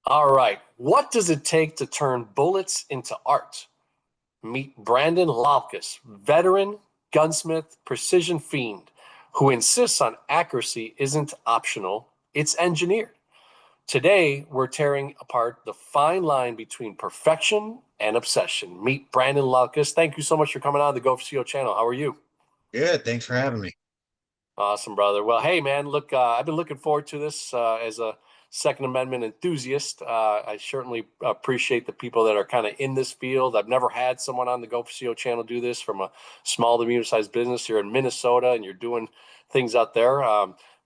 All right. What does it take to turn bullets into art? Meet Brandon Lolkus, veteran gunsmith, precision fiend, who insists on accuracy isn't optional, it's engineered. Today, we're tearing apart the fine line between perfection and obsession. Meet Brandon Lolkus. Thank you so much for coming on the Go for CO channel. How are you? Good. Thanks for having me. Awesome, brother. Well, hey, man, look, I've been looking forward to this as a Second Amendment enthusiast. I certainly appreciate the people that are kind of in this field. I've never had someone on the Go for CO channel do this from a small to medium-sized business here in Minnesota, and you're doing things out there.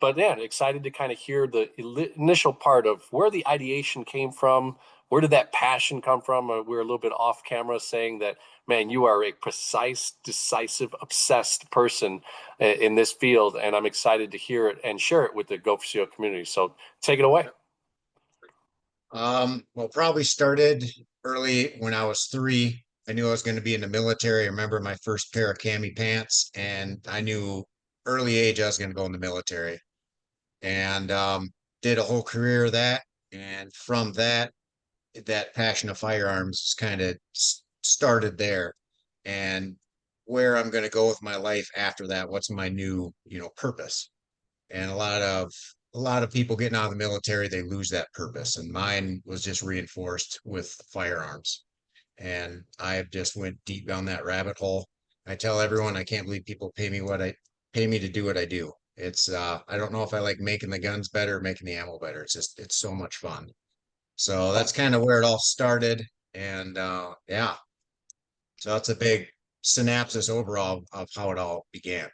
But yeah, excited to kind of hear the initial part of where the ideation came from. Where did that passion come from? We were a little bit off camera saying that, man, you are a precise, decisive, obsessed person in this field, and I'm excited to hear it and share it with the Go for CO community. So take it away. Well, probably started early when I was 3. I knew I was going to be in the military. I remember my first pair of cami pants, and I knew early age I was going to go in the military. And did a whole career of that. And from that, that passion of firearms kind of started there. And where I'm going to go with my life after that, what's my new, purpose? And a lot of people getting out of the military, they lose that purpose, and mine was just reinforced with firearms. And I just went deep down that rabbit hole. I tell everyone I can't believe people pay me to do what I do. It's I don't know if I like making the guns better or making the ammo better. It's so much fun. So that's kind of where it all started. And yeah, so that's a big synopsis overall of how it all began.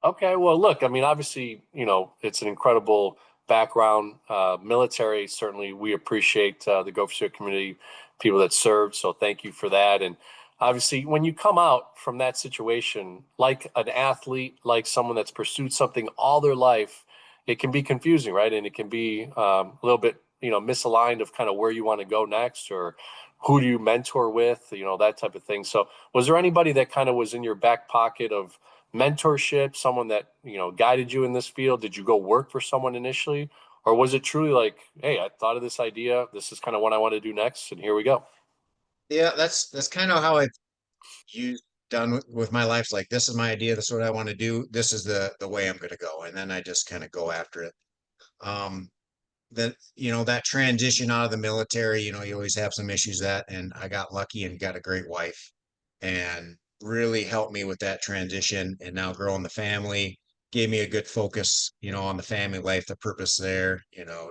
Okay, well, look, I mean, obviously, it's an incredible background. Military, certainly, we appreciate the Go for CO community, people that served. So thank you for that. And obviously, when you come out from that situation, like an athlete, like someone that's pursued something all their life, it can be confusing, right? And it can be a little bit, misaligned of kind of where you want to go next or who do you mentor with, that type of thing. So was there anybody that kind of was in your back pocket of mentorship, someone that, guided you in this field? Did you go work for someone initially? Or was it truly like, hey, I thought of this idea. This is kind of what I want to do next, and here we go. Yeah, that's kind of how I've used done with my life. Like, this is my idea, this is what I want to do, this is the way I'm going to go, and then I just kind of go after it. um that that transition out of the military, you always have some issues, that and I got lucky and got a great wife, and really helped me with that transition, and now growing the family gave me a good focus, on the family life, the purpose there,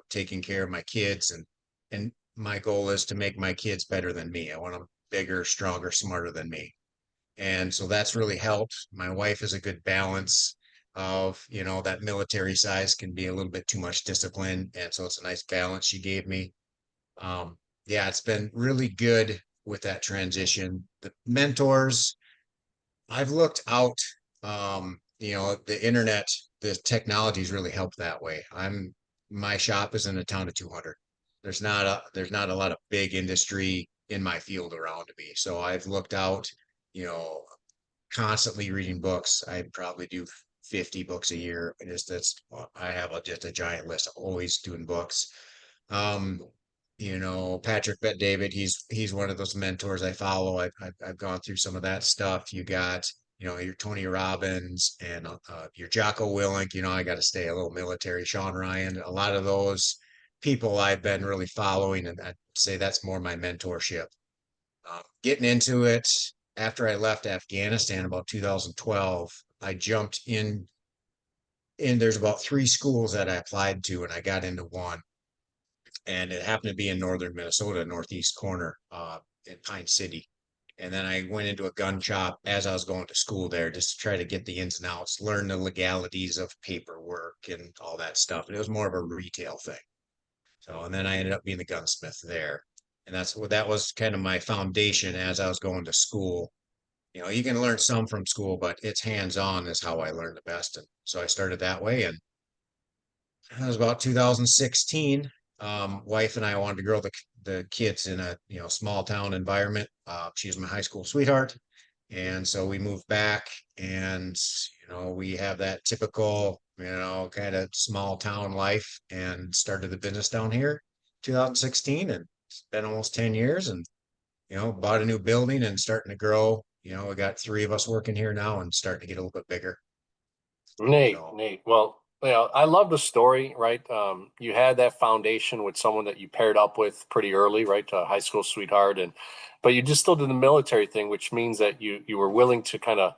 taking care of my kids, and my goal is to make my kids better than me. I want them bigger, stronger, smarter than me. And so that's really helped. My wife is a good balance of, that military size can be a little bit too much discipline. And so it's a nice balance she gave me. Um, yeah, it's been really good with that transition. The mentors, I've looked out, the internet, the technology's really helped that way. My shop is in a town of 200. There's not a lot of big industry in my field around me. So I've looked out, you know, constantly reading books. I probably do 50 books a year. I have just a giant list. I'm always doing books. Um, Patrick Bet David, he's one of those mentors I follow. I've gone through some of that stuff. You got, your Tony Robbins and your Jocko Willink. I got to stay a little military. Sean Ryan, a lot of those people I've been really following, and I'd say that's more my mentorship. Getting into it after I left Afghanistan about 2012, I jumped in. And there's about 3 schools that I applied to, and I got into one, and it happened to be in northern Minnesota, northeast corner, in Pine City. And then I went into a gun shop as I was going to school there, just to try to get the ins and outs, learn the legalities of paperwork and all that stuff. And it was more of a retail thing. So, and then I ended up being the gunsmith there. And that was kind of my foundation as I was going to school. You can learn some from school, but it's hands-on is how I learned the best. And so I started that way. And it was about 2016. Wife and I wanted to grow the kids in a small town environment. She was my high school sweetheart, and so we moved back, and we have that typical kind of small town life, and started the business down here. 2016, and it's been almost 10 years, and bought a new building and starting to grow. We got three of us working here now and starting to get a little bit bigger. Nate, So Nate. Well, I love the story, right? You had that foundation with someone that you paired up with pretty early, right? A high school sweetheart, and but you just still did the military thing, which means that you were willing to kind of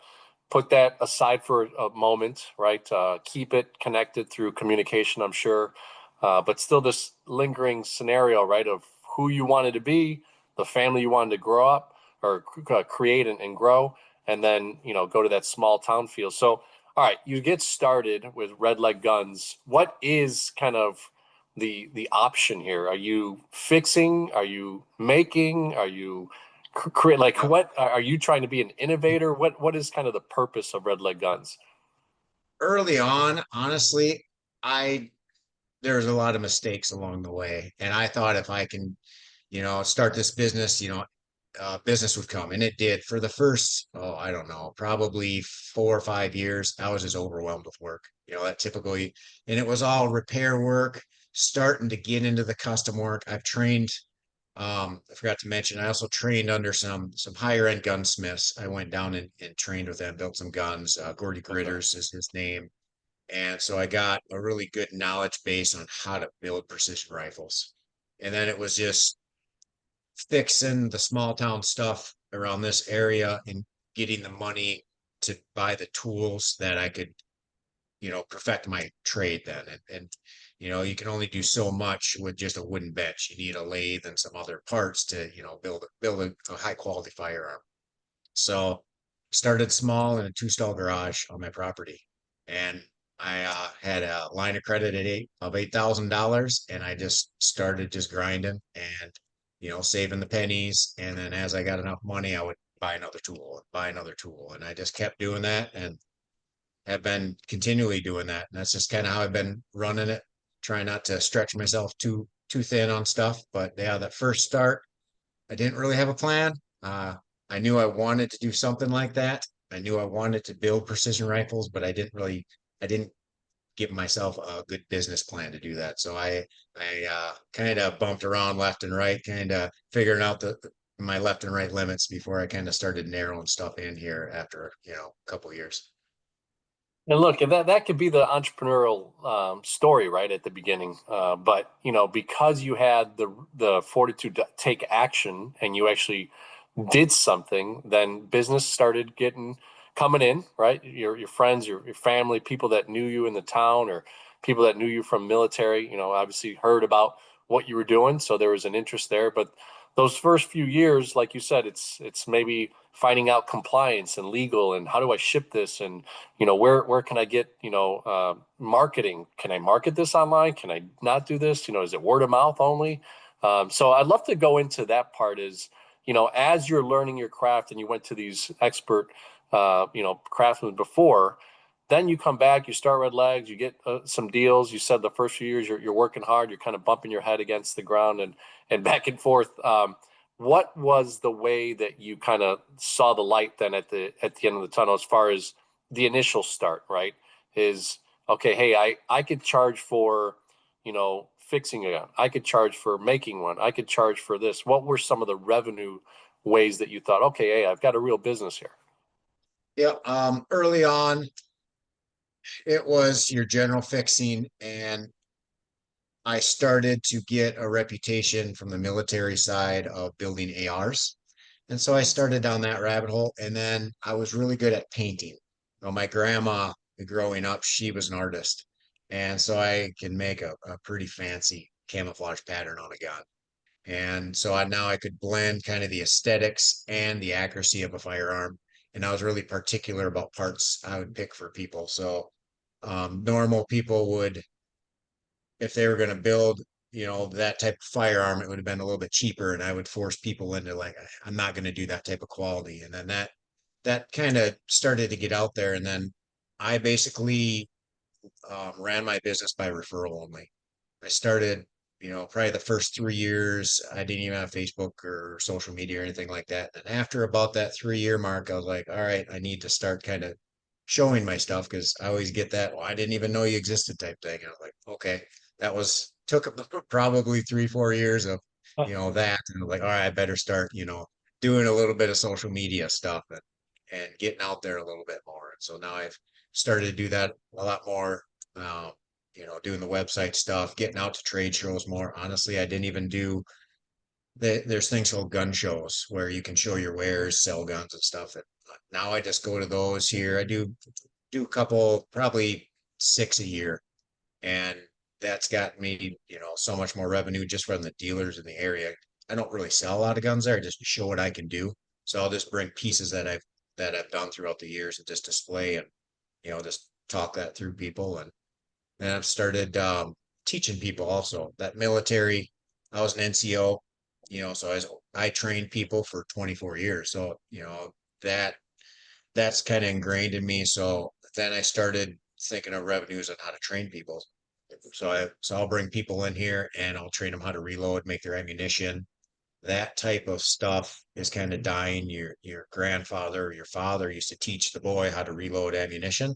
put that aside for a moment, right? Keep it connected through communication, I'm sure, but still this lingering scenario, right, of who you wanted to be, the family you wanted to grow up or create and grow, and then go to that small town feel. So all right, you get started with Redleg Guns. What is kind of the option here? Are you fixing? Are you making? Are you create? Like, yep. what are you trying to be an innovator? What is kind of the purpose of Redleg Guns? Early on, honestly, I there was a lot of mistakes along the way, and I thought if I can, start this business, business would come, and it did. For the first, oh, I don't know, probably 4 or 5 years, I was just overwhelmed with work. That typically, and it was all repair work, starting to get into the custom work. I've trained. I forgot to mention, I also trained under some higher end gunsmiths. I went down and trained with them, built some guns. Gordy Okay. Gritters is his name, and so I got a really good knowledge base on how to build precision rifles. And then it was just fixing the small town stuff around this area and getting the money to buy the tools that I could, perfect my trade then. And you can only do so much with just a wooden bench. You need a lathe and some other parts to, build a high quality firearm. So started small in a two-stall garage on my property. And I had a line of credit at $8,000, and I just started just grinding and saving the pennies. And then as I got enough money, I would buy another tool, and I just kept doing that and have been continually doing that. And that's just kind of how I've been running it, trying not to stretch myself too thin on stuff. But yeah, that first start, I didn't really have a plan. Uh, I knew I wanted to do something like that. I knew I wanted to build precision rifles, but I didn't give myself a good business plan to do that. So I kind of bumped around left and right, kind of figuring out my left and right limits before I kind of started narrowing stuff in here after, a couple years. And look, and that could be the entrepreneurial story right at the beginning. But because you had the fortitude to take action and you actually did something, then business started getting coming in, right? Your friends, your family, people that knew you in the town or people that knew you from military, obviously heard about what you were doing. So there was an interest there. But those first few years, like you said, it's maybe finding out compliance and legal and how do I ship this and where can I get marketing? Can I market this online? Can I not do this? Is it word of mouth only? So I'd love to go into that part is as you're learning your craft and you went to these expert craftsmen before, then you come back, you start red legs, you get some deals. You said the first few years you're working hard, you're kind of bumping your head against the ground and back and forth. What was the way that you kind of saw the light then at the end of the tunnel as far as the initial start, right? Is okay, hey, I could charge for, fixing a gun. I could charge for making one. I could charge for this. What were some of the revenue ways that you thought, okay, hey, I've got a real business here? Yeah, early on, it was your general fixing, and I started to get a reputation from the military side of building ARs. And so I started down that rabbit hole. And then I was really good at painting. My grandma, growing up, she was an artist. And so I can make a pretty fancy camouflage pattern on a gun. And so now I could blend kind of the aesthetics and the accuracy of a firearm. And I was really particular about parts I would pick for people. So normal people would, if they were going to build, that type of firearm, it would have been a little bit cheaper, and I would force people into like, I'm not going to do that type of quality. And then that kind of started to get out there, and then I basically ran my business by referral only. I started, probably the first 3 years, I didn't even have Facebook or social media or anything like that. And after about that 3 year mark, I was like, all right, I need to start kind of showing my stuff because I always get that, well, I didn't even know you existed type thing. And I was like, okay. that was took probably 3, 4 years of, Huh. that, and like, all right, I better start, doing a little bit of social media stuff and getting out there a little bit more. And so now I've started to do that a lot more. Um, doing the website stuff, getting out to trade shows more. Honestly, I didn't even do there's things called gun shows where you can show your wares, sell guns and stuff. And now I just go to those here. I do a couple, probably 6 a year, and that's got me, so much more revenue just from the dealers in the area. I don't really sell a lot of guns there, I just show what I can do. So I'll just bring pieces that I've done throughout the years and just display and just talk that through people. And I've started teaching people also. That military, I was an NCO, so I trained people for 24 years. So, that that's kind of ingrained in me. So then I started thinking of revenues and how to train people. So I'll bring people in here and I'll train them how to reload, make their ammunition. That type of stuff is kind of dying. Your grandfather or your father used to teach the boy how to reload ammunition.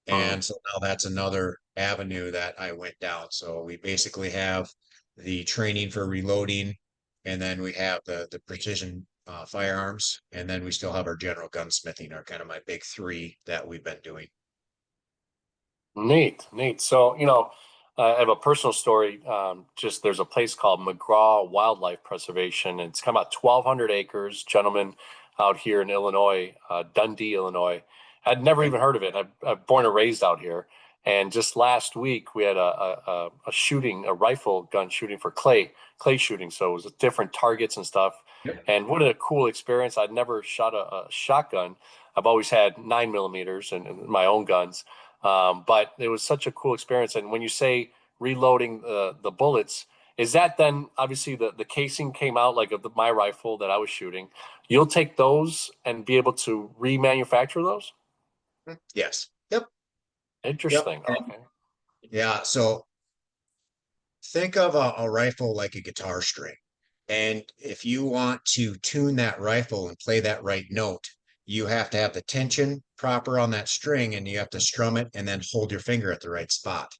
Mm. And so now that's another avenue that I went down. So we basically have the training for reloading, and then we have the precision firearms, and then we still have our general gunsmithing are kind of my big three that we've been doing. Neat, neat. So, I have a personal story. Just there's a place called McGraw Wildlife Preservation, and it's kind of about 1,200 acres. Gentlemen out here in Illinois, Dundee, Illinois. I'd never Okay. even heard of it. I'm born and raised out here. And just last week, we had a shooting, a rifle gun shooting for clay shooting. So it was different targets and stuff. Yep. And what a cool experience. I'd never shot a shotgun. I've always had 9 millimeters and my own guns. But it was such a cool experience. And when you say reloading the bullets, is that then obviously the casing came out like of my rifle that I was shooting? You'll take those and be able to remanufacture those? Yes. Yep. Yep. Interesting. Okay. Yeah. So think of a rifle like a guitar string. And if you want to tune that rifle and play that right note, you have to have the tension proper on that string and you have to strum it and then hold your finger at the right spot.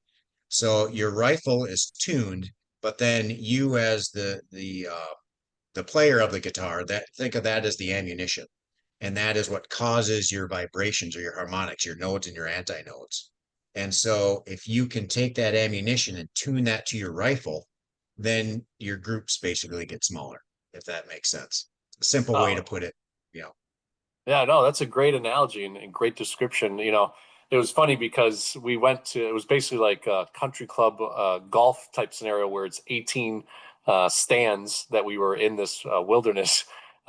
So your rifle is tuned, but then you as the player of the guitar, that think of that as the ammunition. And that is what causes your vibrations or your harmonics, your nodes and your antinodes. And so if you can take that ammunition and tune that to your rifle, then your groups basically get smaller, if that makes sense. A simple way to Oh, put it, you know. yeah, no, that's a great analogy and great description. It was funny because it was basically like a country club golf type scenario where it's 18 stands that we were in this wilderness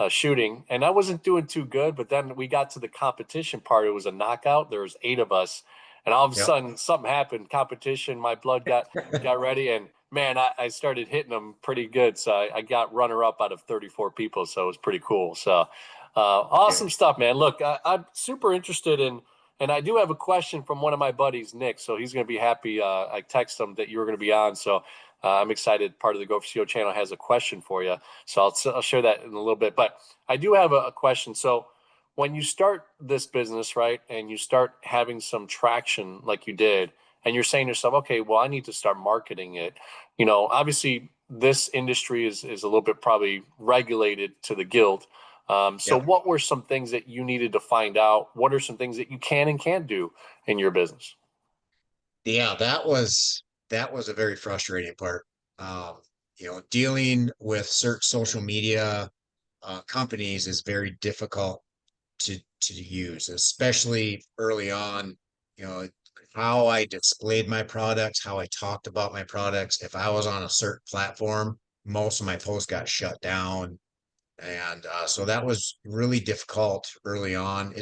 shooting. And I wasn't doing too good, but then we got to the competition part. It was a knockout. There was 8 of us. And all of a Yep. sudden something happened, competition, my blood got ready. And man, I started hitting them pretty good. So I got runner up out of 34 people. So it was pretty cool. So Yeah. awesome stuff, man. Look, I'm super interested in, and I do have a question from one of my buddies, Nick. So he's going to be happy. I text him that you were going to be on. So I'm excited. Part of the Go for CO channel has a question for you. So I'll share that in a little bit. But I do have a question. So when you start this business, right, and you start having some traction like you did, and you're saying to yourself, okay, well, I need to start marketing it. Obviously, this industry is a little bit probably regulated to the guild. So Yep. what were some things that you needed to find out? What are some things that you can and can't do in your business? Yeah, that was a very frustrating part. Dealing with certain social media companies is very difficult to use, especially early on. You know, how I displayed my products, how I talked about my products. If I was on a certain platform, most of my posts got shut down, and so that was really difficult early on.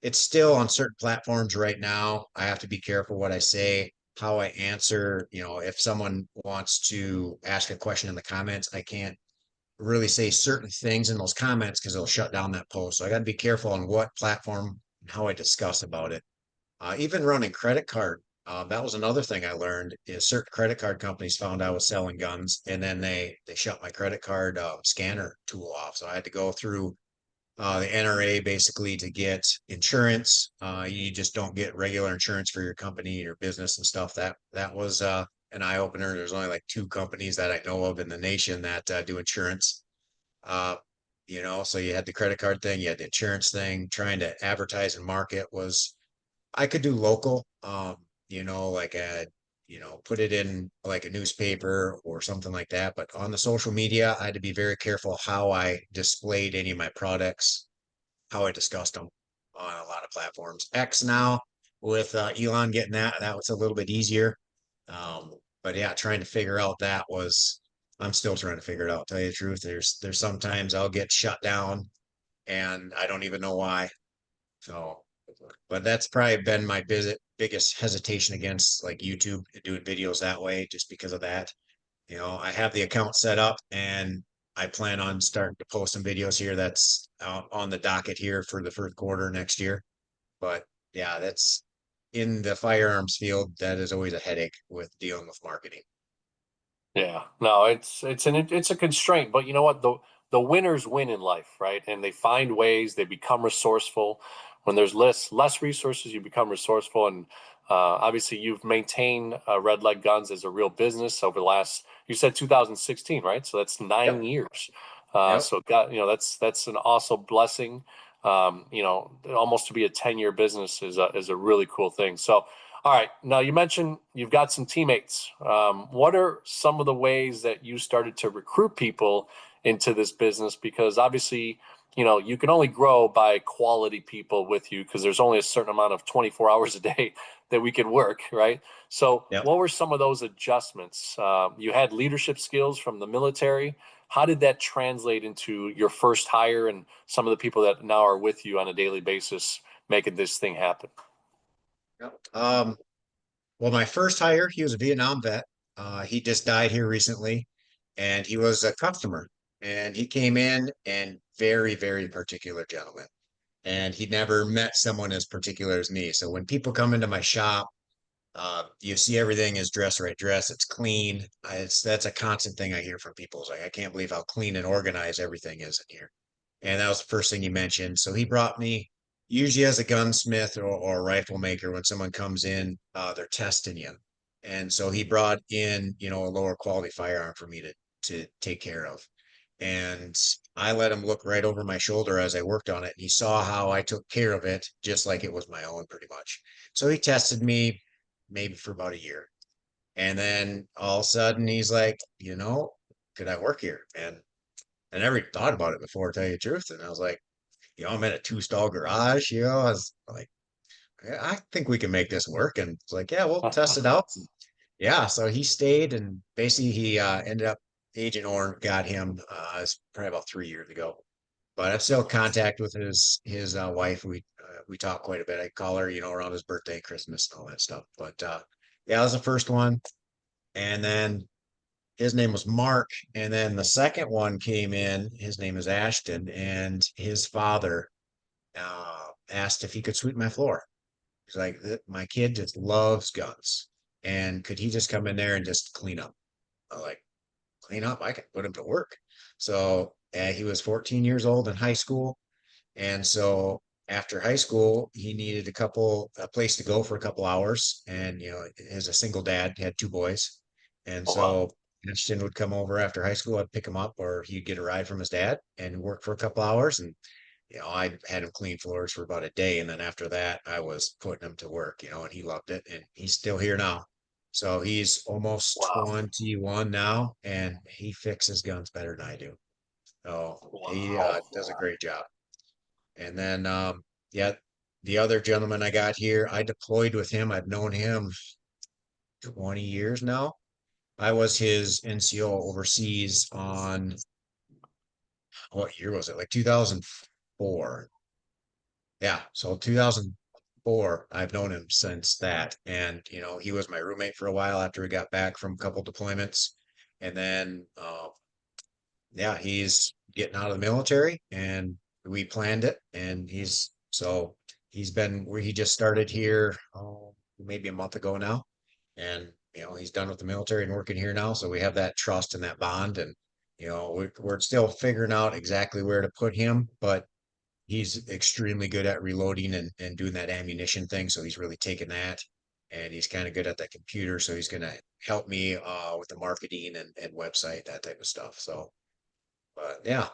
It's still on certain platforms right now. I have to be careful what I say, how I answer. If someone wants to ask a question in the comments, I can't really say certain things in those comments because it'll shut down that post. So I got to be careful on what platform and how I discuss about it. Even running credit card, that was another thing I learned is certain credit card companies found I was selling guns and then they shut my credit card scanner tool off. So I had to go through the NRA basically to get insurance. You just don't get regular insurance for your company, your business and stuff. That was an eye opener. There's only like two companies that I know of in the nation that do insurance. Uh, so you had the credit card thing, you had the insurance thing. Trying to advertise and market was I could do local, like put it in like a newspaper or something like that. But on the social media, I had to be very careful how I displayed any of my products, how I discussed them on a lot of platforms. X now with Elon getting that was a little bit easier. But yeah, trying to figure out that was I'm still trying to figure it out. Tell you the truth, there's sometimes I'll get shut down and I don't even know why. So, but that's probably been my biggest hesitation against like YouTube doing videos that way, just because of that. I have the account set up and I plan on starting to post some videos here. That's on the docket here for the first quarter next year. But yeah, that's in the firearms field. That is always a headache with dealing with marketing. Yeah, no, it's a constraint, but you know what? The winners win in life, right? And they find ways, they become resourceful. When there's less resources, you become resourceful. And obviously, you've maintained Redleg Guns as a real business over the last, you said 2016, right? So that's nine Yep. years. Yep. So God, that's an awesome blessing. Almost to be a 10-year business is a really cool thing. So all right. Now you mentioned you've got some teammates. What are some of the ways that you started to recruit people into this business? Because obviously, you can only grow by quality people with you because there's only a certain amount of 24 hours a day that we can work, right? So, Yep. what were some of those adjustments? You had leadership skills from the military. How did that translate into your first hire and some of the people that now are with you on a daily basis making this thing happen? Yep. Well, my first hire, he was a Vietnam vet. He just died here recently, and he was a customer. And he came in and very, very particular gentleman. And he never met someone as particular as me. So when people come into my shop, you see everything is dress right dress. It's clean. That's a constant thing I hear from people. It's like, I can't believe how clean and organized everything is in here. And that was the first thing he mentioned. So he brought me usually as a gunsmith or a rifle maker. When someone comes in, they're testing you. And so he brought in, a lower quality firearm for me to take care of. And I let him look right over my shoulder as I worked on it. And he saw how I took care of it, just like it was my own, pretty much. So he tested me maybe for about a year. And then all of a sudden he's like, could I work here? And I never even thought about it before, to tell you the truth. And I was like, I'm in a two-stall garage, I was like, "Yeah, I think we can make this work." And it's like, yeah, we'll test it out. And yeah, so he stayed and basically he ended up Agent Orange got him it's probably about 3 years ago. But I'm still in contact with his wife. We talk quite a bit. I call her, around his birthday, Christmas, and all that stuff. But yeah, that was the first one. And then his name was Mark. And then the second one came in. His name is Ashton, and his father asked if he could sweep my floor. He's like, my kid just loves guns, and could he just come in there and just clean up? I'm like, clean up? I can put him to work. So he was 14 years old in high school, and so after high school, he needed a place to go for a couple hours. And, as a single dad, he had two boys. And Oh, wow. so Ashton would come over after high school. I'd pick him up, or he'd get a ride from his dad and work for a couple hours. And, I had him clean floors for about a day. And then after that, I was putting him to work, and he loved it. And he's still here now. So he's almost Wow. 21 now, and he fixes guns better than I do. So he Wow. does a great job. And then, yeah, the other gentleman I got here, I deployed with him. I've known him 20 years now. I was his NCO overseas on what year was it? Like 2004. Yeah, so 2004. I've known him since that. And, he was my roommate for a while after we got back from a couple deployments. And then, yeah, he's getting out of the military and we planned it. And he's been where he just started here, maybe a month ago now. And, he's done with the military and working here now. So we have that trust and that bond. And, we're still figuring out exactly where to put him, but he's extremely good at reloading and doing that ammunition thing. So he's really taken that. and he's kind of good at that computer, so he's gonna help me with the marketing and website, that type of stuff. So, but yeah,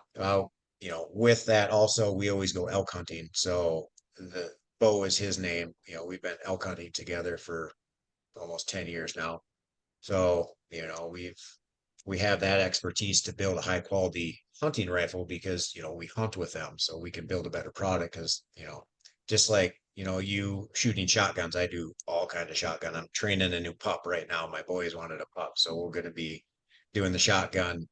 with that also, we always go elk hunting. So the Bo is his name. We've been elk hunting together for almost 10 years now. So, we have that expertise to build a high quality hunting rifle because, we hunt with them. So we can build a better product because, just like, you shooting shotguns, I do all kind of shotgun. I'm training a new pup right now. My boys wanted a pup. So we're going to be doing the shotgun,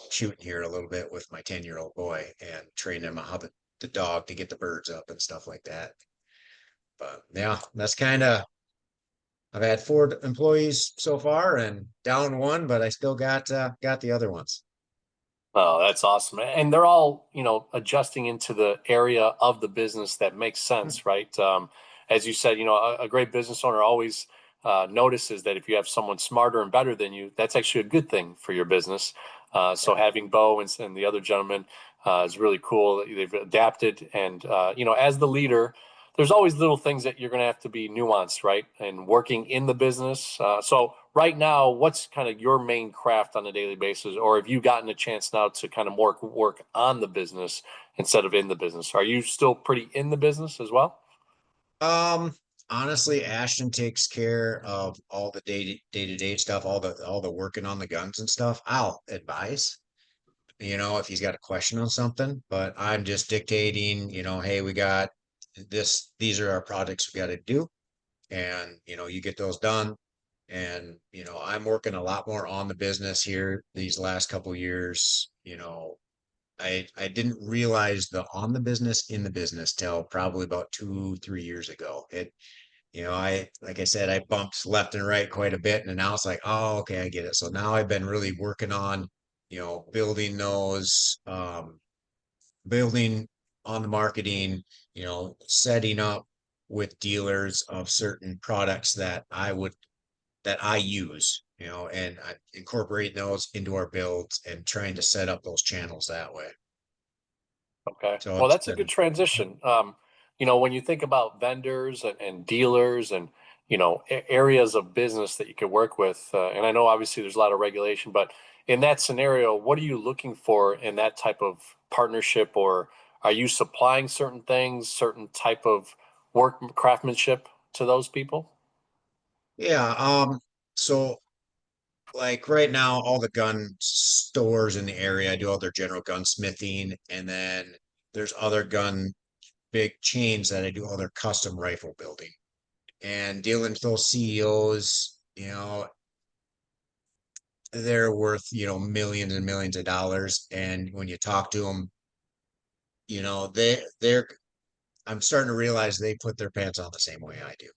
shooting here a little bit with my 10-year-old boy and training him how the dog to get the birds up and stuff like that. But yeah, that's kind of I've had 4 employees so far and down one, but I still got the other ones. Oh, that's awesome. And they're all, adjusting into the area of the business that makes sense, right? As you said, a great business owner always notices that if you have someone smarter and better than you, that's actually a good thing for your business. So Yeah. having Bo and the other gentleman is really cool. They've adapted. And, as the leader, there's always little things that you're going to have to be nuanced, right? And working in the business. So right now, what's kind of your main craft on a daily basis, or have you gotten a chance now to kind of more work on the business instead of in the business? Are you still pretty in the business as well? Um, Honestly, Ashton takes care of all the to day stuff, all the working on the guns and stuff. I'll advise, if he's got a question on something, but I'm just dictating, hey, we got these are our projects we got to do. And, you get those done. And, I'm working a lot more on the business here these last couple years. I didn't realize the on the business in the business till probably about 2, 3 years ago. I like I said, I bumped left and right quite a bit, and now it's like, oh, okay, I get it. So now I've been really working on, building building on the marketing, setting up with dealers of certain products that I use, and I incorporate those into our builds and trying to set up those channels that way. Okay. So Well, it's that's a good been, transition. When you think about vendors and dealers and, areas of business that you could work with, and I know obviously there's a lot of regulation, but in that scenario, what are you looking for in that type of partnership, or are you supplying certain things, certain type of work craftsmanship to those people? yeah. So like right now, all the gun stores in the area do all their general gunsmithing, and then there's other gun big chains that I do all their custom rifle building. And dealing with those CEOs, they're worth, millions and millions of dollars. And when you talk to them, they're I'm starting to realize they put their pants on the same way I do.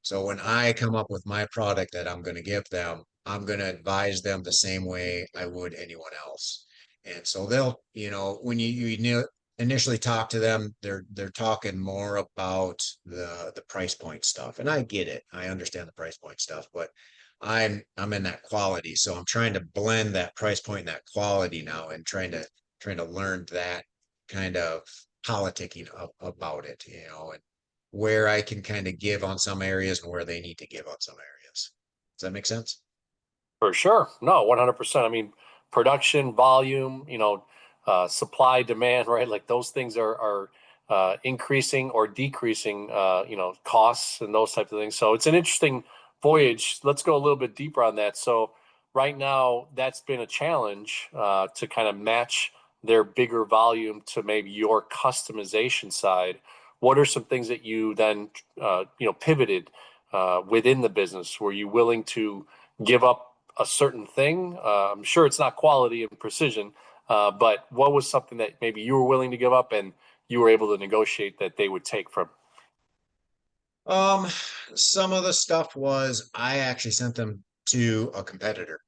So when I come up with my product that I'm going to give them, I'm going to advise them the same way I would anyone else. And so they'll, when initially talk to them, they're talking more about the price point stuff. And I get it. I understand the price point stuff, but I'm in that quality. So I'm trying to blend that price point and that quality now and trying to learn that kind of politicking about it, and where I can kind of give on some areas and where they need to give on some areas. Does that make sense? For sure. No, 100%. I mean, production, volume, supply, demand, right? Like those things are increasing or decreasing, costs and those types of things. So it's an interesting voyage. Let's go a little bit deeper on that. So right now, that's been a challenge to kind of match their bigger volume to maybe your customization side. What are some things that you then, pivoted within the business? Were you willing to give up a certain thing? I'm sure it's not quality and precision, but what was something that maybe you were willing to give up and you were able to negotiate that they would take from? Um, some of the stuff was I actually sent them to a competitor.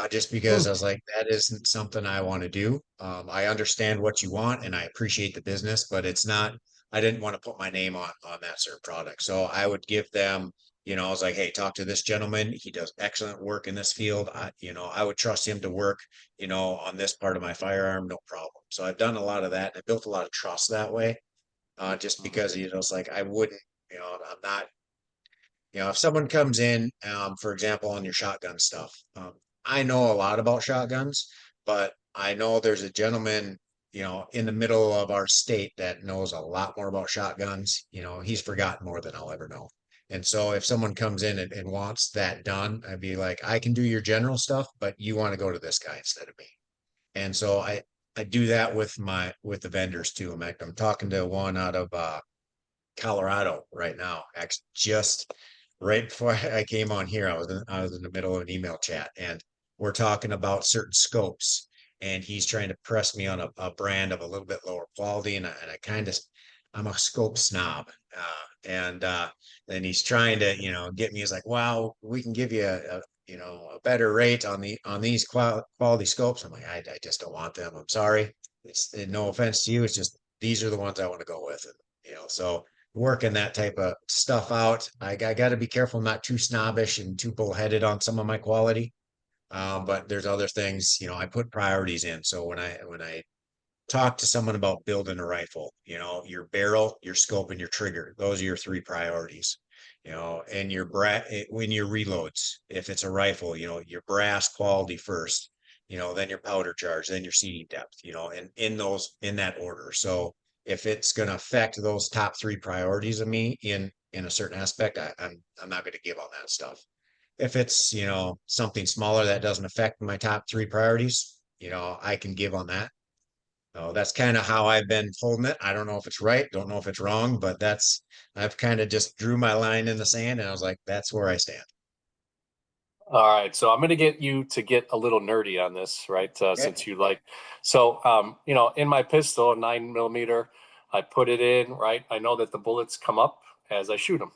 Just because I Hmm. was like, that isn't something I want to do. I understand what you want and I appreciate the business, but it's not, I didn't want to put my name on that certain product. So I would give them, I was like, hey, talk to this gentleman. He does excellent work in this field. I would trust him to work, on this part of my firearm, no problem. So I've done a lot of that. I built a lot of trust that way. Just because, it's like I wouldn't, I'm not You know, if someone comes in, for example, on your shotgun stuff, I know a lot about shotguns, but I know there's a gentleman, you know, in the middle of our state that knows a lot more about shotguns. You know, he's forgotten more than I'll ever know. And so if someone comes in and wants that done, I'd be like, I can do your general stuff, but you want to go to this guy instead of me. And so I do that with with the vendors too. I'm talking to one out of Colorado right now. Actually, just right before I came on here, I was in the middle of an email chat, and we're talking about certain scopes, and he's trying to press me on a brand of a little bit lower quality, and I kind of I'm a scope snob, and then he's trying to get me. He's like, "Wow, we can give you a better rate on these quality scopes." I'm like, I just don't want them. I'm sorry. It's no offense to you. It's just these are the ones I want to go with, and so working that type of stuff out. I got to be careful, not too snobbish and too bullheaded on some of my quality. But there's other things, I put priorities in. So when I talk to someone about building a rifle, your barrel, your scope, and your trigger, those are your three priorities. And when your reloads, if it's a rifle, your brass quality first, then your powder charge, then your seating depth, and in that order. So if it's going to affect those top three priorities of me in a certain aspect, I'm not going to give on that stuff. If it's something smaller that doesn't affect my top three priorities, I can give on that. So that's kind of how I've been holding it. I don't know if it's right, don't know if it's wrong, but I've kind of just drew my line in the sand and I was like, that's where I stand. All right, so I'm going to get you to get a little nerdy on this, right? Okay. Since you like, so in my pistol, 9 millimeter, I put it in, right? I know that the bullets come up as I shoot them.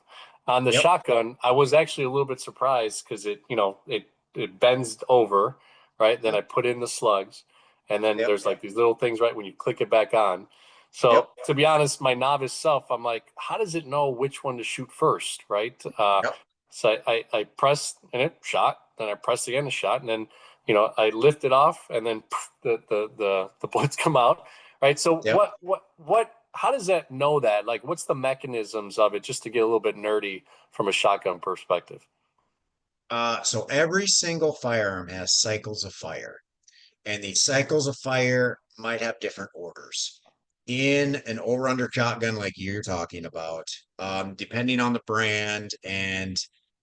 On the Yep. shotgun, I was actually a little bit surprised because it bends over, right? Then Yep. I put in the slugs, and then Yep. there's like these little things, right? When you click it back on. Yep. So to be honest, my novice self, I'm like, how does it know which one to shoot first, right? Yep. So I pressed and it shot, then I pressed again and shot, and then I lift it off, and then poof, the bullets come out. Right. So Yep. how does that know that? Like, what's the mechanisms of it, just to get a little bit nerdy from a shotgun perspective? So every single firearm has cycles of fire, and these cycles of fire might have different orders. In an over-under shotgun like you're talking about, depending on the brand and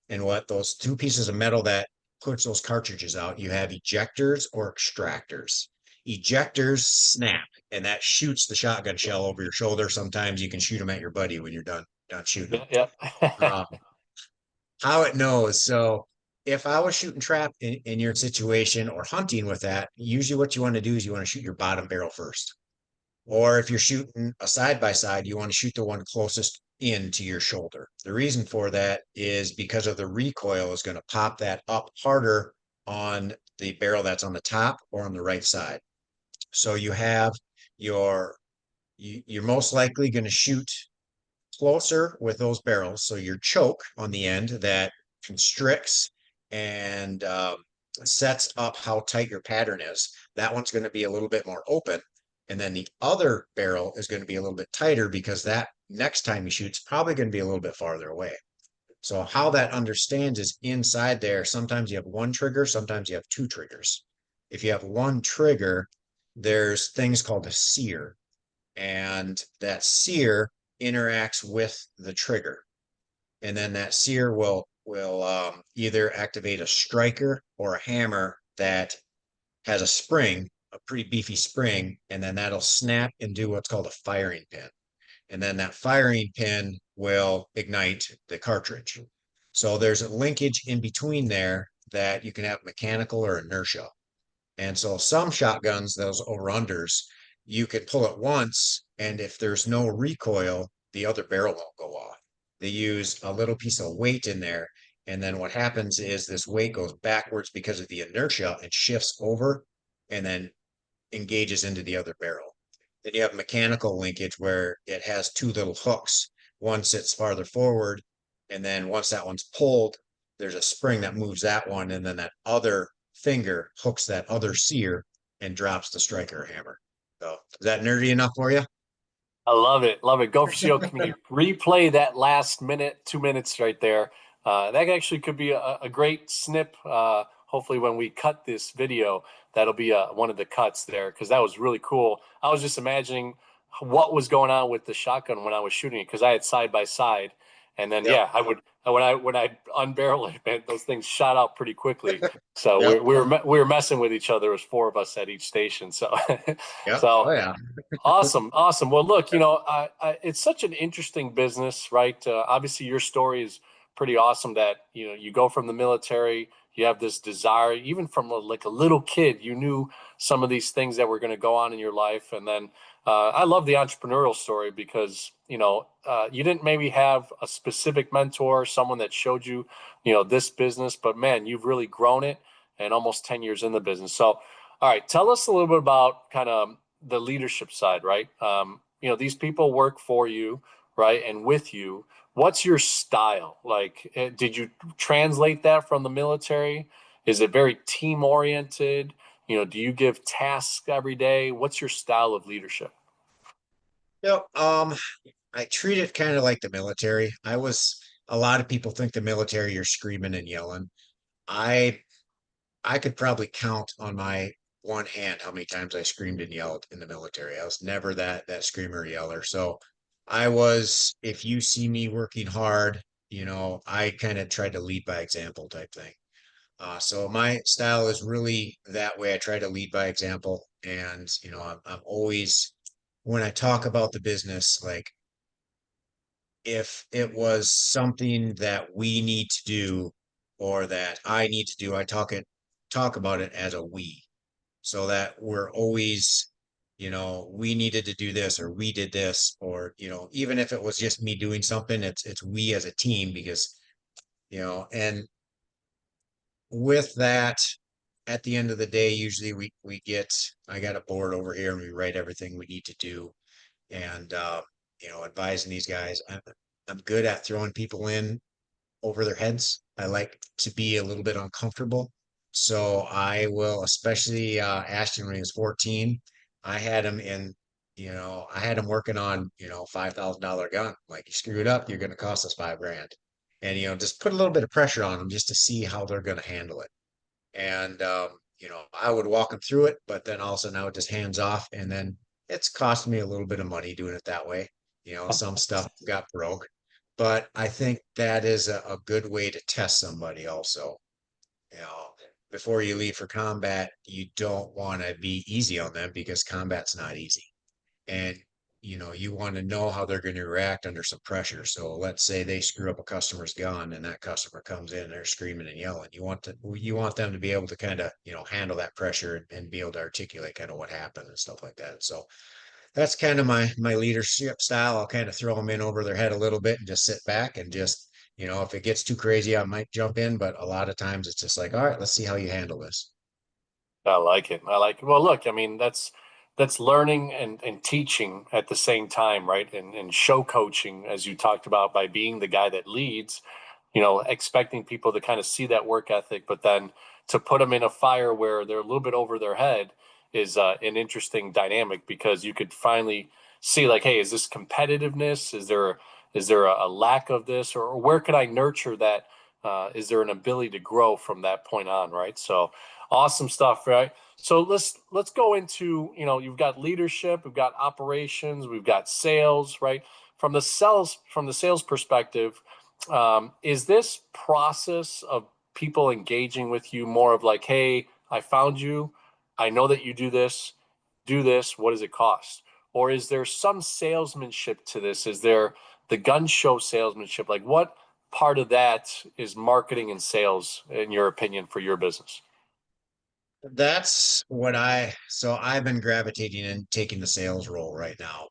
what those two pieces of metal that puts those cartridges out, you have ejectors or extractors. Ejectors snap, and that shoots the shotgun shell over your shoulder. Sometimes you can shoot them at your buddy when you're done shooting them. Yeah, yeah. Um, how it knows. So if I was shooting trap in your situation or hunting with that, usually what you want to do is you want to shoot your bottom barrel first. Or if you're shooting a side by side, you want to shoot the one closest in to your shoulder. The reason for that is because of the recoil is going to pop that up harder on the barrel that's on the top or on the right side. So you have your you're most likely going to shoot closer with those barrels. So your choke on the end that constricts and sets up how tight your pattern is. That one's going to be a little bit more open. And then the other barrel is going to be a little bit tighter because that next time you shoot is probably going to be a little bit farther away. So how that understands is inside there. Sometimes you have one trigger, sometimes you have two triggers. If you have one trigger, there's things called a sear, and that sear interacts with the trigger, and then that sear will either activate a striker or a hammer that has a spring, a pretty beefy spring, and then that'll snap and do what's called a firing pin, and then that firing pin will ignite the cartridge. So there's a linkage in between there that you can have mechanical or inertia. And so some shotguns, those over-unders, you could pull it once, and if there's no recoil, the other barrel won't go off. They use a little piece of weight in there, and then what happens is this weight goes backwards because of the inertia and shifts over and then engages into the other barrel. Then you have mechanical linkage where it has two little hooks. One sits farther forward, and then once that one's pulled, there's a spring that moves that one, and then that other finger hooks that other sear and drops the striker hammer. So is that nerdy enough for you? I love it. Love it. Go for CO. Can you replay that last minute, 2 minutes right there? That actually could be a great snip. Hopefully, when we cut this video, that'll be one of the cuts there because that was really cool. I was just imagining what was going on with the shotgun when I was shooting it because I had side by side, and then Yep. yeah, I would when I unbarrel it, man, those things shot out pretty quickly. So Yep. we were messing with each other. There was four of us at each station. So Yep. so Oh yeah. awesome, awesome. Well, look, it's such an interesting business, right? Obviously, your story is pretty awesome. That you go from the military, you have this desire, even from like a little kid, you knew some of these things that were going to go on in your life, and then I love the entrepreneurial story because you didn't maybe have a specific mentor, someone that showed you, this business, but man, you've really grown it, and almost 10 years in the business. So, all right, tell us a little bit about kind of the leadership side, right? These people work for you, right, and with you. What's your style? Like, did you translate that from the military? Is it very team oriented? Do you give tasks every day? What's your style of leadership? Yep. I treat it kind of like the military. A lot of people think the military, you're screaming and yelling. I I could probably count on my one hand how many times I screamed and yelled in the military. I was never that screamer yeller. So if you see me working hard, I kind of tried to lead by example type thing. So my style is really that way. I try to lead by example, and I'm always when I talk about the business, like if it was something that we need to do or that I need to do, I talk about it as a we, so that we're always, we needed to do this or we did this, or even if it was just me doing something, it's we as a team because and with that, at the end of the day, usually I got a board over here and we write everything we need to do and advising these guys. I'm good at throwing people in over their heads. I like to be a little bit uncomfortable. So I will, especially Ashton when he was 14, I had him in, I had him working on, $5,000 gun. Like you screw it up, you're going to cost us 5 grand. And, just put a little bit of pressure on them just to see how they're going to handle it. And, I would walk them through it, but then also now just hands off. And then it's cost me a little bit of money doing it that way. Some stuff got broke, but I think that is a good way to test somebody also. You know, Before you leave for combat, you don't want to be easy on them because combat's not easy. And you want to know how they're going to react under some pressure. So let's say they screw up a customer's gun and that customer comes in and they're screaming and yelling. You want them to be able to kind of, handle that pressure and be able to articulate kind of what happened and stuff like that. So that's kind of my leadership style. I'll kind of throw them in over their head a little bit and just sit back and just, if it gets too crazy, I might jump in, but a lot of times it's just like, all right, let's see how you handle this. I like it. I like it. Well, look, I mean, that's learning and teaching at the same time, right? And show coaching, as you talked about, by being the guy that leads, expecting people to kind of see that work ethic, but then to put them in a fire where they're a little bit over their head is an interesting dynamic because you could finally see like, hey, is this competitiveness? Is there a lack of this, or where could I nurture that? Is there an ability to grow from that point on, right? So awesome stuff, right? So let's go into, you've got leadership, we've got operations, we've got sales, right? From the sales perspective, is this process of people engaging with you more of like, hey, I found you, I know that you do this, what does it cost? Or is there some salesmanship to this? Is there the gun show salesmanship? Like what part of that is marketing and sales, in your opinion, for your business? So I've been gravitating and taking the sales role right now.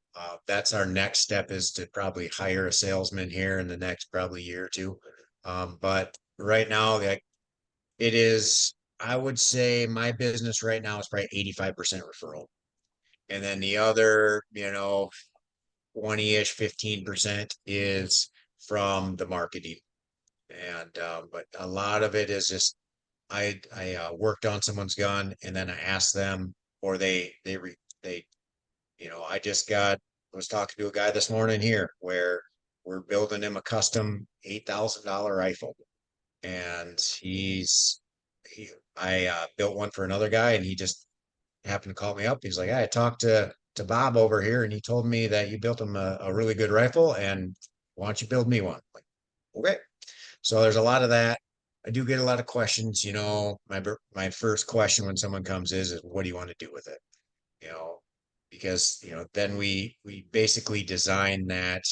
That's our next step is to probably hire a salesman here in the next probably year or two. But right now, like I would say my business right now is probably 85% referral. And then the other, 20-ish, 15% is from the marketing. And but a lot of it is just I worked on someone's gun and then I asked them, or they I was talking to a guy this morning here where we're building him a custom $8,000 rifle. And I built one for another guy, and he just happened to call me up. He's like, "Hey, I talked to Bob over here, and he told me that you built him a really good rifle, and why don't you build me one?" I'm like, okay. So there's a lot of that. I do get a lot of questions. My first question when someone comes is what do you want to do with it? You know, because then we basically design that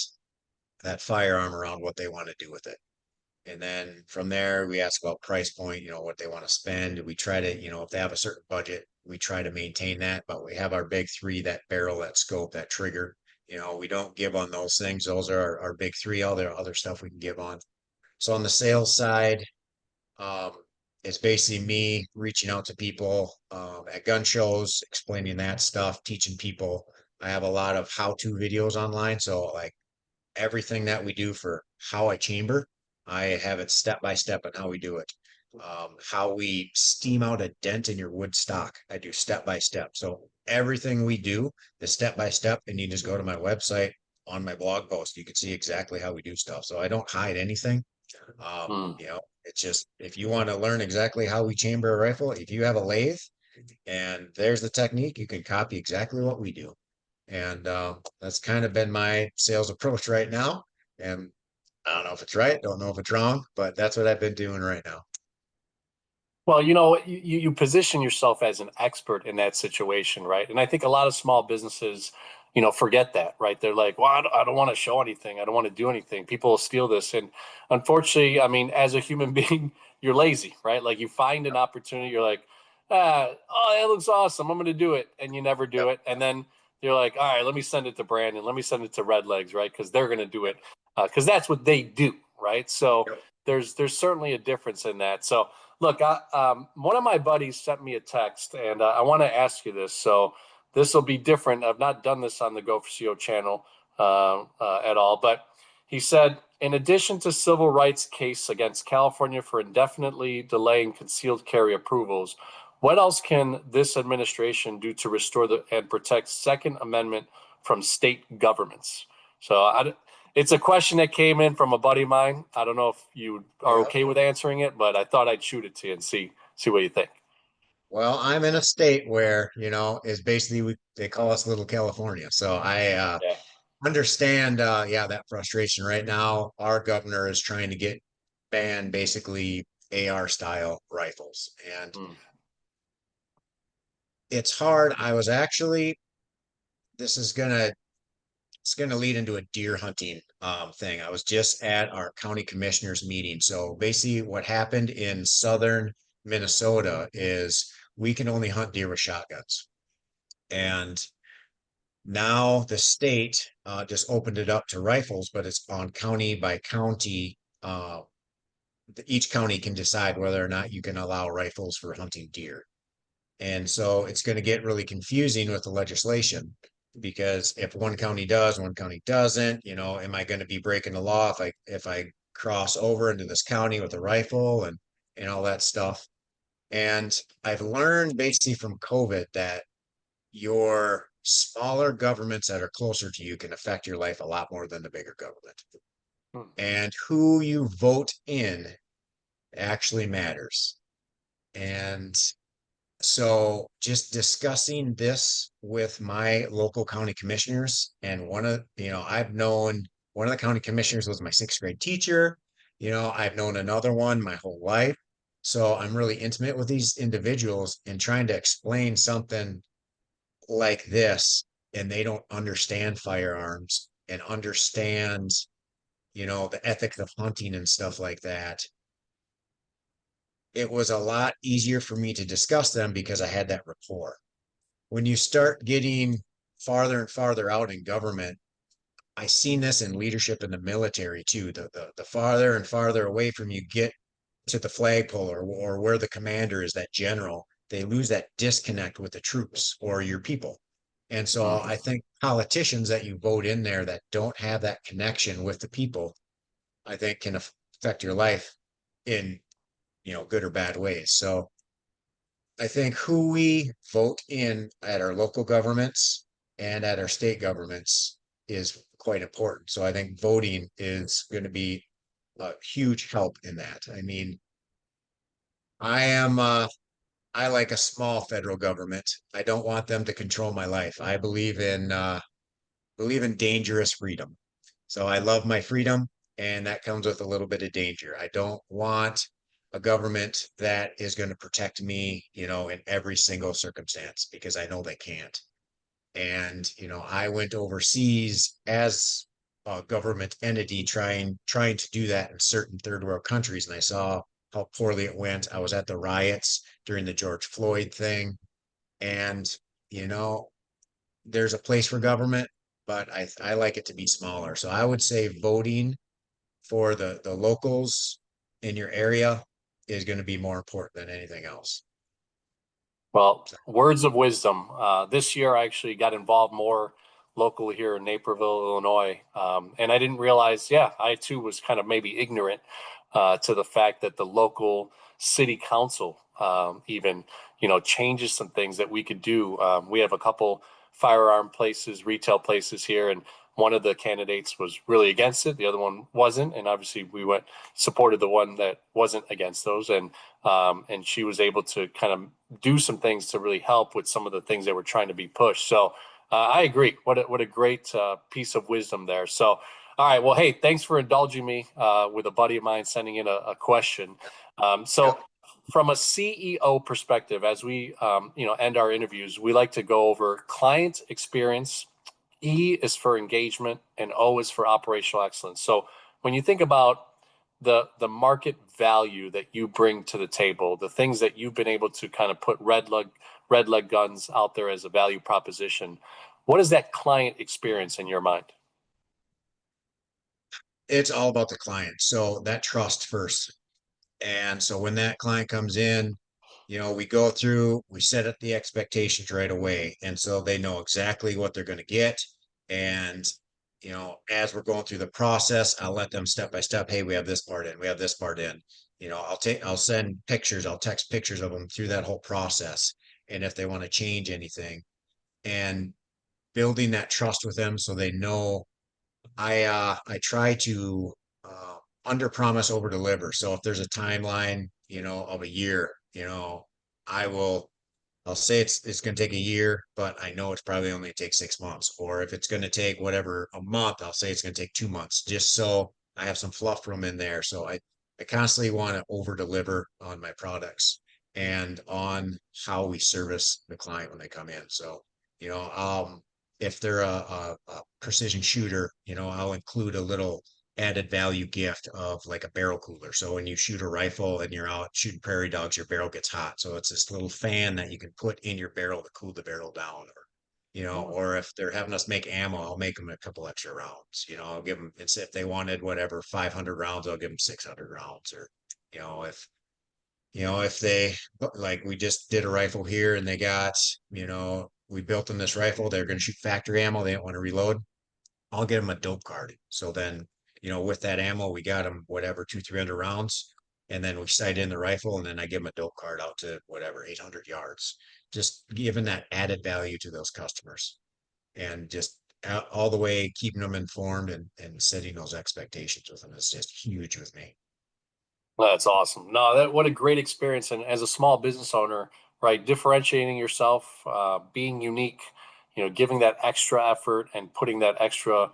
firearm around what they want to do with it. And then from there, we ask about price point, what they want to spend. We try to, if they have a certain budget, we try to maintain that. But we have our big three: that barrel, that scope, that trigger. We don't give on those things. Those are our big three. All the other stuff we can give on. So on the sales side, um, it's basically me reaching out to people at gun shows, explaining that stuff, teaching people. I have a lot of how-to videos online. So like everything that we do for how I chamber, I have it step by step on how we do it. How we steam out a dent in your wood stock, I do step by step. So everything we do is step by step, and you just go to my website on my blog post. You can see exactly how we do stuff. So I don't hide anything. Mm. It's just if you want to learn exactly how we chamber a rifle, if you have a lathe and there's the technique, you can copy exactly what we do. And that's kind of been my sales approach right now. And I don't know if it's right, don't know if it's wrong, but that's what I've been doing right now. Well, you position yourself as an expert in that situation, right? And I think a lot of small businesses, forget that, right? They're like, well, I don't want to show anything. I don't want to do anything. People will steal this. And unfortunately, I mean, as a human being, you're lazy, right? Like you find an opportunity, you're like, oh, that looks awesome. I'm going to do it. And you never do Yep. it. And then you're like, all right, let me send it to Brandon. Let me send it to Redlegs, right? Because they're going to do it because that's what they do, right? So Yep. there's certainly a difference in that. So look, one of my buddies sent me a text, and I want to ask you this. So this will be different. I've not done this on the Go for CO channel at all, but he said, in addition to civil rights case against California for indefinitely delaying concealed carry approvals, what else can this administration do to restore and protect Second Amendment from state governments? So it's a question that came in from a buddy of mine. I don't know if you are Yep. okay with answering it, but I thought I'd shoot it to you and see what you think. Well, I'm in a state where, is basically they call us Little California. So I Yeah. understand, yeah, that frustration right now. Our governor is trying to get ban basically AR style rifles. And Mm. it's hard. This is gonna it's going to lead into a deer hunting thing. I was just at our county commissioners meeting. So basically, what happened in southern Minnesota is we can only hunt deer with shotguns. And now the state just opened it up to rifles, but it's on county by county. Each county can decide whether or not you can allow rifles for hunting deer. And so it's going to get really confusing with the legislation because if one county does, one county doesn't, am I going to be breaking the law if I cross over into this county with a rifle and all that stuff? And I've learned basically from COVID that your smaller governments that are closer to you can affect your life a lot more than the bigger government. Mm. And who you vote in actually matters. And so just discussing this with my local county commissioners, and I've known one of the county commissioners was my sixth grade teacher. I've known another one my whole life. So I'm really intimate with these individuals and trying to explain something like this, and they don't understand firearms and understand, the ethics of hunting and stuff like that. It was a lot easier for me to discuss them because I had that rapport. When you start getting farther and farther out in government, I seen this in leadership in the military too. The farther and farther away from you get to the flagpole or where the commander is, that general, they lose that disconnect with the troops or your people. And so I Mm. think politicians that you vote in there that don't have that connection with the people, I think can affect your life in, good or bad ways. So I think who we vote in at our local governments and at our state governments is quite important. So I think voting is going to be a huge help in that. I mean, I am I like a small federal government. I don't want them to control my life. I believe in dangerous freedom. So I love my freedom, and that comes with a little bit of danger. I don't want a government that is going to protect me, in every single circumstance because I know they can't. And, I went overseas as a government entity trying to do that in certain third world countries, and I saw how poorly it went. I was at the riots during the George Floyd thing, and you know, there's a place for government, but I like it to be smaller. So I would say voting for the locals in your area is going to be more important than anything else. Well, words of wisdom. This year, I actually got involved more locally here in Naperville, Illinois, and I didn't realize. Yeah, I too was kind of maybe ignorant to the fact that the local city council even changes some things that we could do. We have a couple firearm places, retail places here, and one of the candidates was really against it. The other one wasn't, and obviously we went supported the one that wasn't against those, and she was able to kind of do some things to really help with some of the things that were trying to be pushed. So I agree. What a great piece of wisdom there. So all right. Well, hey, thanks for indulging me with a buddy of mine sending in a question. So Yep. from a CEO perspective, as we end our interviews, we like to go over client experience. E is for engagement, and O is for operational excellence. So when you think about the market value that you bring to the table, the things that you've been able to kind of put red leg guns out there as a value proposition, what is that client experience in your mind? It's all about the client. So that trust first. And so when that client comes in, we go through, we set up the expectations right away. And so they know exactly what they're going to get. And, as we're going through the process, I'll let them step by step. Hey, we have this part in, we have this part in. I'll send pictures, I'll text pictures of them through that whole process. And if they want to change anything and building that trust with them so they know I try to under promise over deliver. So if there's a timeline, of a year, I will I'll say it's going to take a year, but I know it's probably only take 6 months. Or if it's going to take whatever a month, I'll say it's going to take 2 months, just so I have some fluff room in there. So I constantly want to over deliver on my products and on how we service the client when they come in. So, you know, um, if they're a precision shooter, I'll include a little added value gift of like a barrel cooler. So when you shoot a rifle and you're out shooting prairie dogs, your barrel gets hot. So it's this little fan that you can put in your barrel to cool the barrel down. Or if they're having us make ammo, I'll make them a couple extra rounds. I'll give them, it's if they wanted whatever 500 rounds, I'll give them 600 rounds. Or, you know, if if they like we just did a rifle here and they got, we built them this rifle, they're going to shoot factory ammo, they don't want to reload. I'll get them a dope card. So then, with that ammo, we got them whatever 300 rounds, and then we sight in the rifle, and then I give them a dope card out to whatever 800 yards. Just giving that added value to those customers, and just all the way keeping them informed and setting those expectations with them is just huge with me. That's awesome. No, that what a great experience. And as a small business owner, right, differentiating yourself, being unique, giving that extra effort and putting that extra,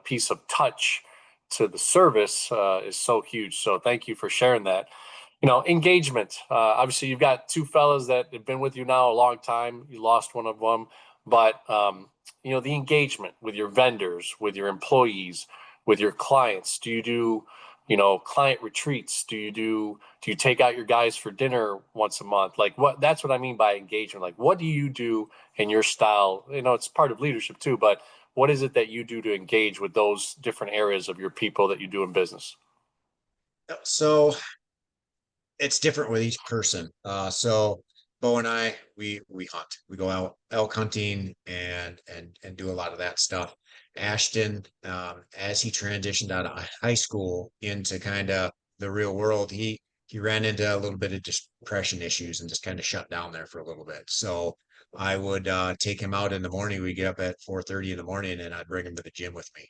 piece of touch to the service is so huge. So thank you for sharing that. Engagement. Obviously, you've got two fellas that have been with you now a long time. You lost one of them, but the engagement with your vendors, with your employees, with your clients. Do you do client retreats? Do you take out your guys for dinner once a month? Like what? That's what I mean by engagement. Like what do you do in your style? It's part of leadership too, but what is it that you do to engage with those different areas of your people that you do in business? So it's different with each person. So Bo and I, we hunt. We go out elk hunting and do a lot of that stuff. Ashton, as he transitioned out of high school into kind of the real world, he ran into a little bit of depression issues and just kind of shut down there for a little bit. So I would take him out in the morning. We get up at 4:30 in the morning, and I'd bring him to the gym with me.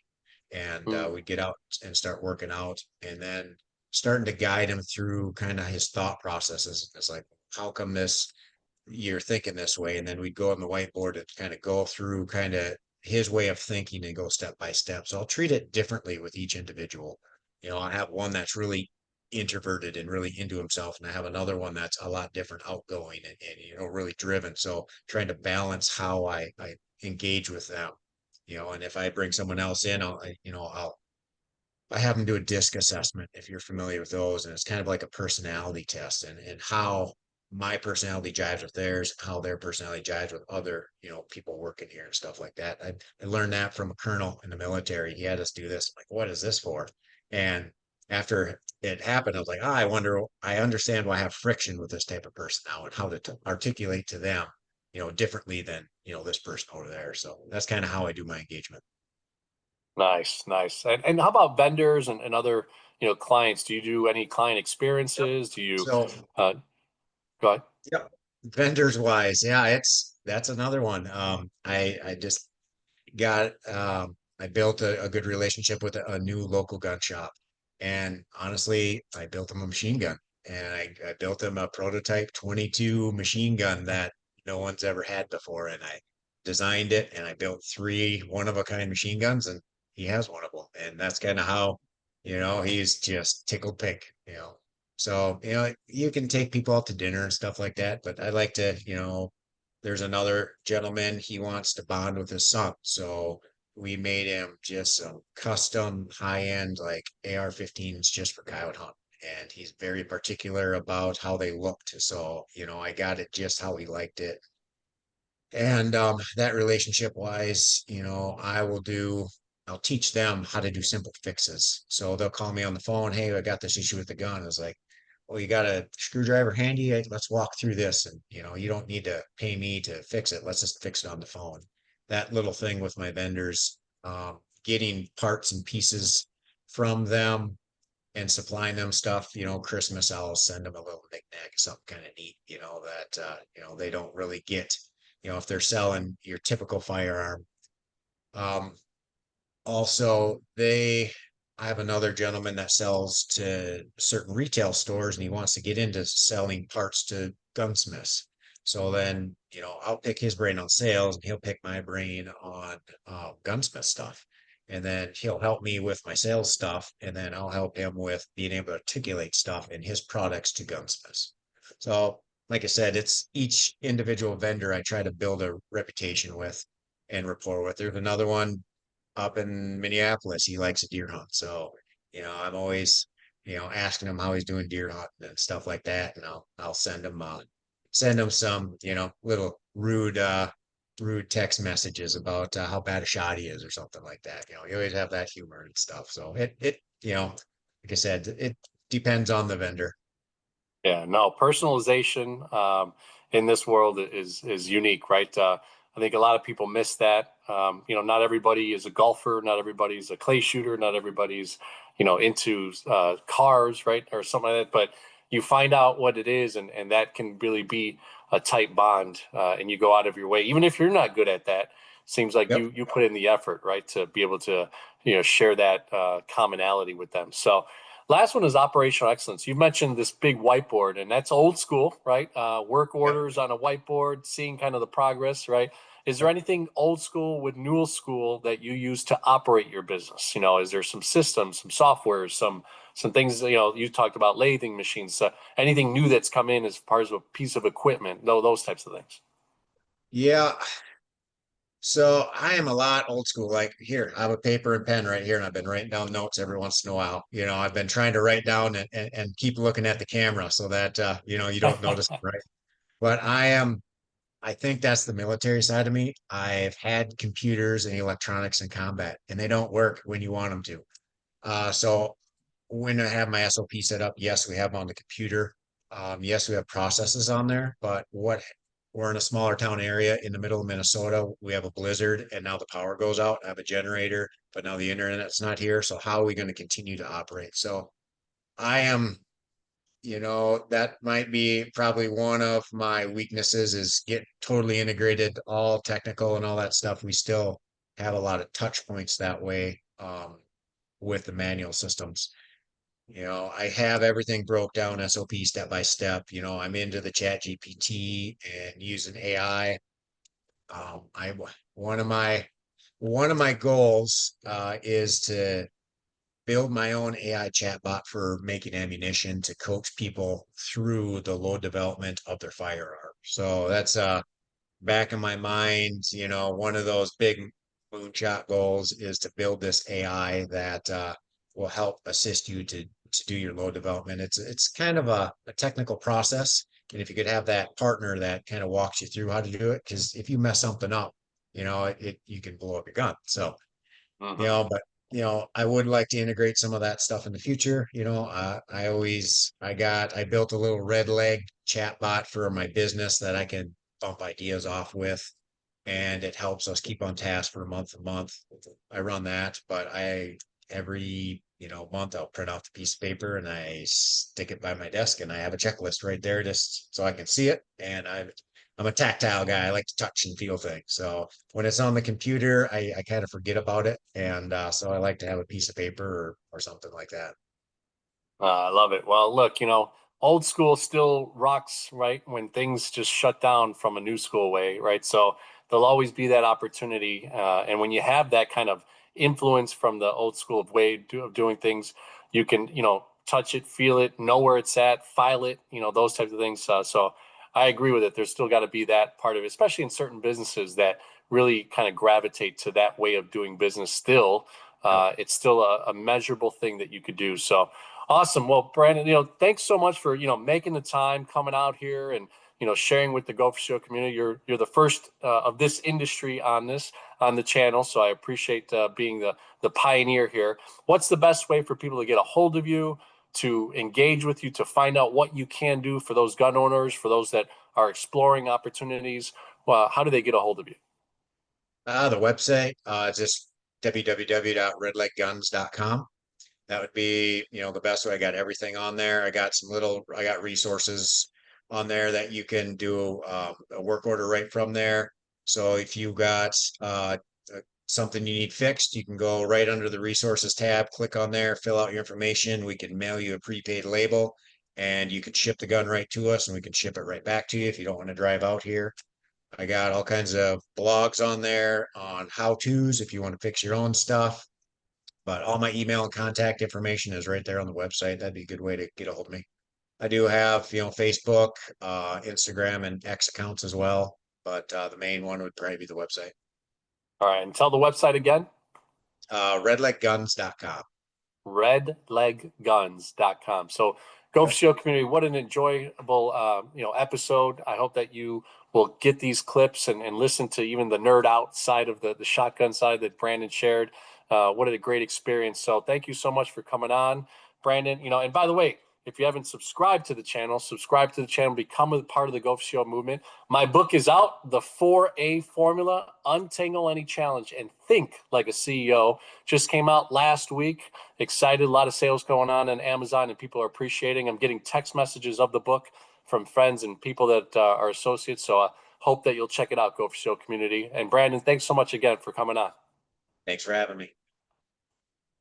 and Mm. we'd get out and start working out, and then starting to guide him through kind of his thought processes. It's like, how come this you're thinking this way? And then we'd go on the whiteboard and kind of go through kind of his way of thinking and go step by step. So I'll treat it differently with each individual. I have one that's really introverted and really into himself, and I have another one that's a lot different, outgoing and really driven. So trying to balance how I engage with them. And if I bring someone else in, I have them do a disc assessment, if you're familiar with those, and it's kind of like a personality test, and how my personality jives with theirs, how their personality jives with other, people working here and stuff like that. I learned that from a colonel in the military. He had us do this. I'm like, what is this for? And after it happened, I was like, I understand why I have friction with this type of person now and how to articulate to them, differently than, this person over there. So that's kind of how I do my engagement. Nice, nice. And how about vendors and other, clients? Do you do any client Yep. experiences? Do you So, uh go ahead? yep. Vendors wise, yeah, that's another one. I just got I built a good relationship with a new local gun shop. And honestly, I built them a machine gun, and I built them a prototype 22 machine gun that no one's ever had before. And I designed it, and I built three one-of-a-kind machine guns, and he has one of them. And that's kind of how, he's just tickled pink, So, you can take people out to dinner and stuff like that, but I like to, there's another gentleman, he wants to bond with his son. So we made him just some custom high-end like AR-15s just for coyote hunt. And he's very particular about how they looked. So, I got it just how he liked it. And that relationship wise, I'll teach them how to do simple fixes. So they'll call me on the phone, hey, I got this issue with the gun. I was like, well, you got a screwdriver handy? Let's walk through this. And, you don't need to pay me to fix it. Let's just fix it on the phone. That little thing with my vendors, getting parts and pieces from them and supplying them stuff, Christmas, I'll send them a little knickknack, something kind of neat, that, they don't really get, if they're selling your typical firearm. Um, also, I have another gentleman that sells to certain retail stores, and he wants to get into selling parts to gunsmiths. So then, I'll pick his brain on sales, and he'll pick my brain on gunsmith stuff. And then he'll help me with my sales stuff, and then I'll help him with being able to articulate stuff in his products to gunsmiths. So, like I said, it's each individual vendor I try to build a reputation with and rapport with. There's another one up in Minneapolis. He likes a deer hunt. So, I'm always, asking him how he's doing deer hunting and stuff like that. And I'll send him some, little rude text messages about how bad a shot he is or something like that. You always have that humor and stuff. So like I said, it depends on the vendor. Yeah, no, personalization in this world is unique, right? I think a lot of people miss that. Not everybody is a golfer, not everybody's a clay shooter, not everybody's, into cars, right, or something like that. But you find out what it is, and that can really be a tight bond, and you go out of your way, even if you're not good at that. Seems like Yep. you put in the effort, right, to be able to share that commonality with them. So last one is operational excellence. You mentioned this big whiteboard, and that's old school, right? Work Yep. orders on a whiteboard, seeing kind of the progress, right? Is there Yep. anything old school with new school that you use to operate your business? Is there some systems, some software, some things? You talked about lathing machines. Anything new that's come in as far as a piece of equipment? No, those types of things. Yeah. So I am a lot old school. Like here, I have a paper and pen right here, and I've been writing down notes every once in a while. I've been trying to write down and keep looking at the camera so that you don't notice, right? But I think that's the military side of me. I've had computers and electronics in combat, and they don't work when you want them to. So when I have my SOP set up, yes, we have them on the computer. Yes, we have processes on there, but we're in a smaller town area in the middle of Minnesota. We have a blizzard and now the power goes out. I have a generator, but now the internet's not here. So how are we going to continue to operate? So I am, that might be probably one of my weaknesses is get totally integrated, all technical and all that stuff. We still have a lot of touch points that way. with the manual systems. I have everything broke down SOP step by step. I'm into the chat GPT and using AI. I one of my goals is to build my own AI chatbot for making ammunition to coach people through the load development of their firearm. So that's back in my mind, one of those big moonshot goals is to build this AI that will help assist you to do your load development. It's kind of a technical process. And if you could have that partner that kind of walks you through how to do it, because if you mess something up, you can blow up your gun. So, but I would like to integrate some of that stuff in the future. I built a little Redleg chat bot for my business that I can bump ideas off with, and it helps us keep on task for month to month. I run that, but every month I'll print off the piece of paper and I stick it by my desk, and I have a checklist right there just so I can see it. And I'm a tactile guy. I like to touch and feel things. So when it's on the computer, I kind of forget about it. And so I like to have a piece of paper or something like that. I love it. Well, look, old school still rocks, right? When things just shut down from a new school way, right? So there'll always be that opportunity. And when you have that kind of influence from the old school of doing things, you can, touch it, feel it, know where it's at, file it, those types of things. So I agree with it. There's still got to be that part of it, especially in certain businesses that really kind of gravitate to that way of doing business still. Yep. It's still a measurable thing that you could do. So, awesome. Well, Brandon, thanks so much for, making the time, coming out here and, sharing with the Go for Show community. You're the first of this industry on the channel. So I appreciate being the pioneer here. What's the best way for people to get a hold of you, to engage with you, to find out what you can do for those gun owners, for those that are exploring opportunities? How do they get a hold of you? The website, just www.redlegguns.com. That would be, the best way. I got everything on there. I got resources on there that you can do a work order right from there. So if you got something you need fixed, you can go right under the resources tab, click on there, fill out your information. We can mail you a prepaid label, and you can ship the gun right to us, and we can ship it right back to you if you don't want to drive out here. I got all kinds of blogs on there on how-tos if you want to fix your own stuff. But all my email and contact information is right there on the website. That'd be a good way to get a hold of me. I do have, Facebook, Instagram, and X accounts as well, but the main one would probably be the website. All right. And tell the website again. Redlegguns.com. Redlegguns.com. So Go for Yep. Show community, what an enjoyable episode. I hope that you will get these clips and listen to even the nerd out side of the shotgun side that Brandon shared. What a great experience. So thank you so much for coming on, Brandon. And by the way, if you haven't subscribed to the channel, subscribe to the channel, become a part of the Go for Show movement. My book is out, The 4A Formula, Untangle Any Challenge and Think Like a CEO. Just came out last week. Excited, a lot of sales going on Amazon, and people are appreciating. I'm getting text messages of the book from friends and people that are associates. So I hope that you'll check it out, Go for Show community. And Brandon, thanks so much again for coming on. Thanks for having me.